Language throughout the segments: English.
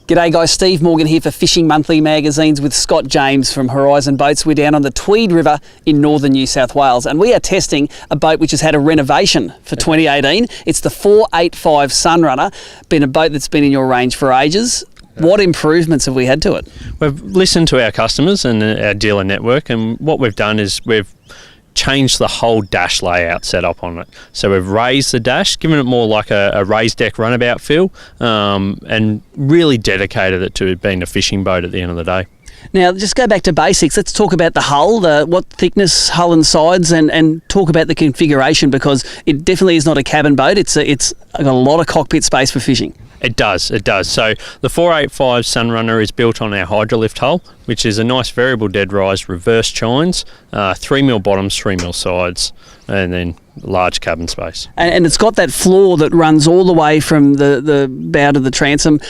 G'day guys, Steve Morgan here for Fishing Monthly Magazines with Scott James from Horizon Boats. We're down on the Tweed River in northern New South Wales and we are testing a boat which has had a renovation for 2018. It's the 485 Sunrunner, been a boat that's been in your range for ages. What improvements have we had to it? We've listened to our customers and our dealer network, and what we've done is we've changed the whole dash layout setup on it. So we've raised the dash, given it more like a raised deck runabout feel, and really dedicated it to being a fishing boat at the end of the day. Now, just go back to basics. Let's talk about the hull, what thickness, hull and sides, and talk about the configuration, because it definitely is not a cabin boat. It's got a lot of cockpit space for fishing. It does. So the 485 Sunrunner is built on our Hydrolift hull, which is a nice variable dead rise reverse chines, 3mm bottoms, 3mm sides, and then large cabin space. And it's got that floor that runs all the way from the bow to the transom,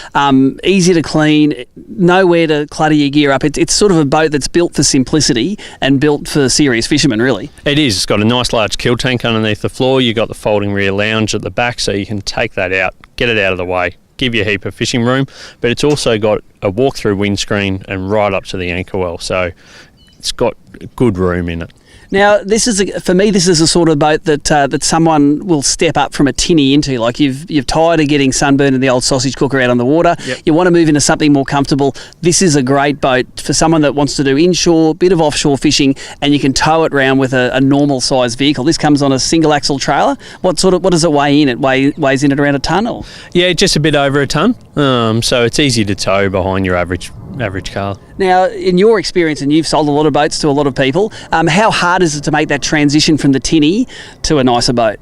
easy to clean, nowhere to clutter your gear up. It's sort of a boat that's built for simplicity and built for serious fishermen, really. It is. It's got a nice large kill tank underneath the floor. You've got the folding rear lounge at the back, so you can take that out, get it out of the way, give you a heap of fishing room, but it's also got a walk-through windscreen and right up to the anchor well, so it's got good room in it. Now, for me, this is a sort of boat that someone will step up from a tinny into. Like you've tired of getting sunburned in the old sausage cooker out on the water. Yep. You want to move into something more comfortable. This is a great boat for someone that wants to do inshore, bit of offshore fishing, and you can tow it around with a normal size vehicle. This comes on a single axle trailer. What does it weigh in? It weighs in at around a tonne, or? Yeah, just a bit over a tonne. So it's easy to tow behind your average car. Now, in your experience, and you've sold a lot of boats to a lot of people, how hard is it to make that transition from the tinny to a nicer boat?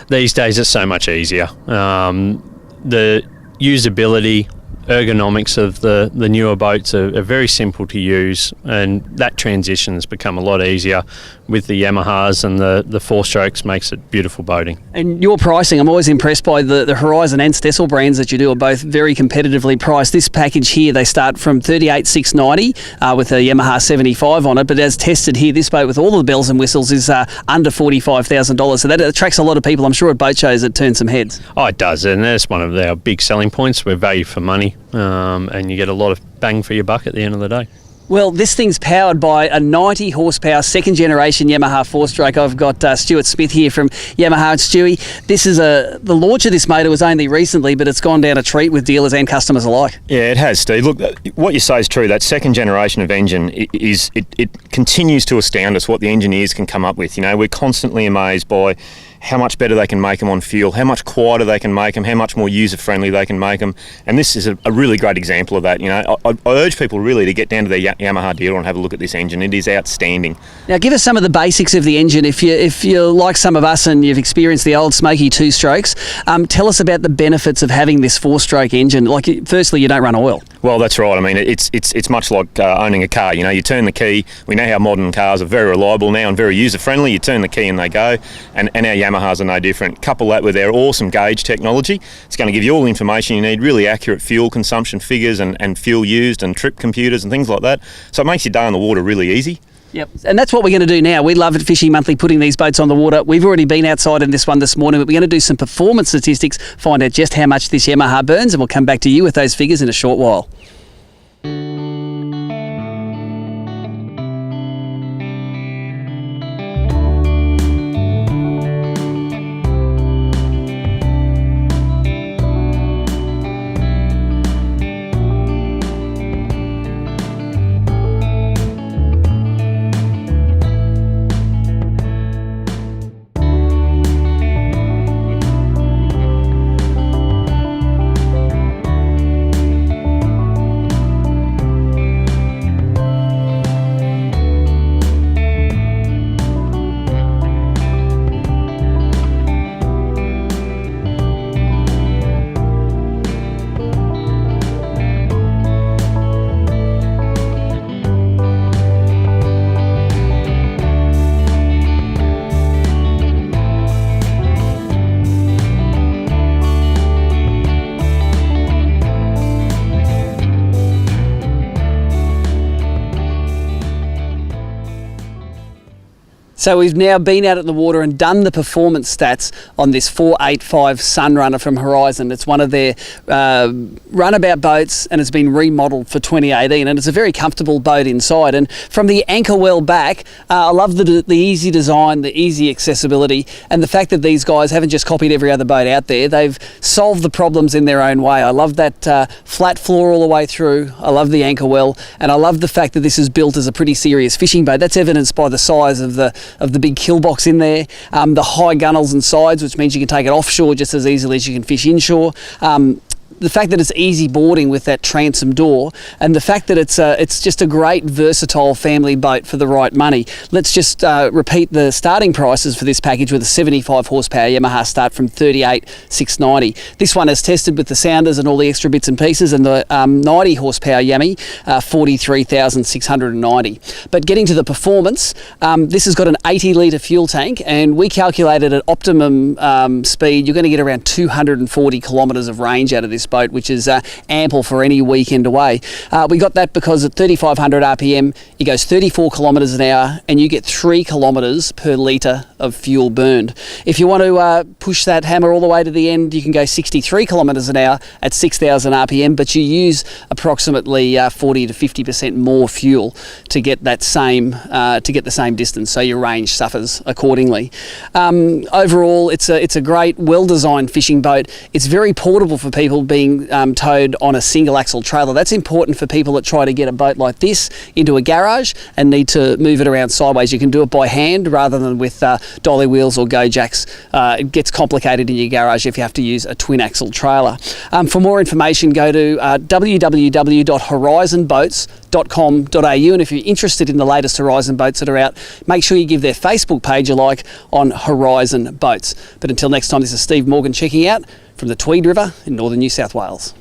These days it's so much easier. The usability, ergonomics of the newer boats are very simple to use, and that transition has become a lot easier with the Yamahas, and the four strokes makes it beautiful boating. And your pricing, I'm always impressed by the Horizon and Stessel brands that you do, are both very competitively priced. This package here, they start from $38,690 with a Yamaha 75 on it, but as tested here, this boat with all the bells and whistles is under $45,000, so that attracts a lot of people. I'm sure at boat shows it turns some heads. Oh, it does, and that's one of our big selling points. We're value for money, and you get a lot of bang for your buck at the end of the day. Well, this thing's powered by a 90 horsepower second generation Yamaha 4-stroke. I've got Stuart Smith here from Yamaha. Stewie, this is the launch of this motor was only recently, but it's gone down a treat with dealers and customers alike. Yeah, it has, Steve. Look, what you say is true. That second generation of engine it continues to astound us what the engineers can come up with. You know, we're constantly amazed by how much better they can make them on fuel, how much quieter they can make them, how much more user-friendly they can make them. And this is a really great example of that. You know, I urge people really to get down to their Yamaha dealer and have a look at this engine. It is outstanding. Now, give us some of the basics of the engine. If you're like some of us and you've experienced the old smoky 2-strokes, tell us about the benefits of having this 4-stroke engine. Like, firstly, you don't run oil. Well, that's right. I mean, it's much like owning a car. You know, you turn the key. We know how modern cars are very reliable now and very user-friendly. You turn the key and they go. And our Yamahas are no different. Couple that with our awesome gauge technology. It's going to give you all the information you need, really accurate fuel consumption figures and fuel used and trip computers and things like that. So it makes your day on the water really easy. Yep, and that's what we're going to do now. We love at Fishing Monthly putting these boats on the water. We've already been outside in this one this morning, but we're going to do some performance statistics, find out just how much this Yamaha burns, and we'll come back to you with those figures in a short while. So we've now been out at the water and done the performance stats on this 485 Sunrunner from Horizon. It's one of their runabout boats and it's been remodelled for 2018, and it's a very comfortable boat inside. And from the anchor well back, I love the easy design, the easy accessibility, and the fact that these guys haven't just copied every other boat out there. They've solved the problems in their own way. I love that flat floor all the way through. I love the anchor well, and I love the fact that this is built as a pretty serious fishing boat. That's evidenced by the size of the big kill box in there, the high gunnels and sides, which means you can take it offshore just as easily as you can fish inshore. The fact that it's easy boarding with that transom door, and the fact that it's just a great versatile family boat for the right money. Let's just repeat the starting prices for this package with a 75 horsepower Yamaha start from 38,690. This one is tested with the sounders and all the extra bits and pieces, and the 90 horsepower Yami 43,690. But getting to the performance, this has got an 80 litre fuel tank, and we calculated at optimum speed you're going to get around 240 kilometres of range out of this boat, which is ample for any weekend away. We got that because at 3,500 RPM, it goes 34 kilometres an hour, and you get 3 kilometres per litre of fuel burned. If you want to push that hammer all the way to the end, you can go 63 kilometres an hour at 6,000 RPM, but you use approximately 40 to 50% more fuel to get that same the same distance. So your range suffers accordingly. Overall, it's a great, well-designed fishing boat. It's very portable for people being towed on a single axle trailer. That's important for people that try to get a boat like this into a garage and need to move it around sideways. You can do it by hand rather than with dolly wheels or go jacks. It gets complicated in your garage if you have to use a twin axle trailer. For more information, go to www.horizonboats.com.au, and if you're interested in the latest Horizon boats that are out, make sure you give their Facebook page a like on Horizon Boats. But until next time, this is Steve Morgan checking out from the Tweed River in northern New South Wales.